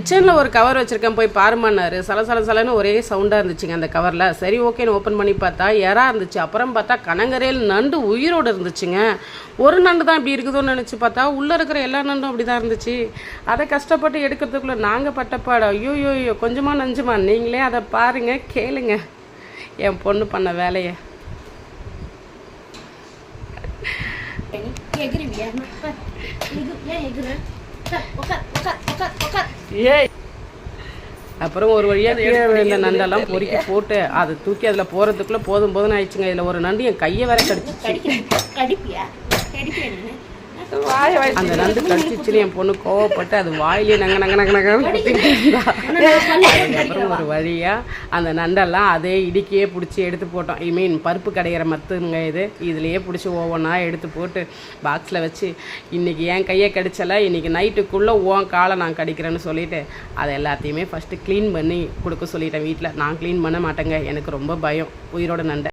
கிச்சனில் ஒரு கவர் வச்சுருக்கேன் போய் பாருமான்னாரு. சலன்னு ஒரே சவுண்டாக இருந்துச்சுங்க அந்த கவரில். சரி ஓகேன்னு ஓப்பன் பண்ணி பார்த்தா எறா இருந்துச்சு. அப்புறம் பார்த்தா கனங்கரையில் நண்டு உயிரோடு இருந்துச்சுங்க. ஒரு நண்டு தான் இப்படி இருக்குதோன்னு நினச்சி பார்த்தா உள்ளே இருக்கிற எல்லா நண்டும் அப்படி தான் இருந்துச்சு. அதை கஷ்டப்பட்டு எடுக்கிறதுக்குள்ளே நாங்கள் பட்டப்பாடு. ஐயோ கொஞ்சமாக நஞ்சுமா. நீங்களே அதை பாருங்கள், கேளுங்க என் பொண்ணு பண்ண வேலையை. அப்புறம் ஒரு வழியாக கீழே விழுந்த நண்டெல்லாம் பொறுக்கி போட்டு அதை தூக்கி அதில் போகிறதுக்குள்ளே போதும்னு ஆயிடுச்சுங்க. இதில் ஒரு நண்டு என் கையை வேற கடிச்சிச்சு. அந்த நண்டு கடிச்சிச்சுன்னு என் பொண்ணு கோவப்பட்டு அது வாயிலே அப்புறம் ஒரு வழியாக அந்த நண்டெல்லாம் அதே இடுக்கியே பிடிச்சி எடுத்து போட்டோம். மீன் பருப்பு கடைகிற மத்துங்க இதுலேயே பிடிச்சி ஒவ்வொன்றா எடுத்து போட்டு பாக்ஸில் வச்சு இன்றைக்கி என் கையை கடிச்சலை, இன்றைக்கி நைட்டுக்குள்ளே உன் காலை நான் கடிக்கிறேன்னு சொல்லிவிட்டு அதை எல்லாத்தையுமே ஃபஸ்ட்டு க்ளீன் பண்ணி கொடுக்க சொல்லிட்டேன் வீட்டில். நான் க்ளீன் பண்ண மாட்டேங்க, எனக்கு ரொம்ப பயம் உயிரோட நண்டை.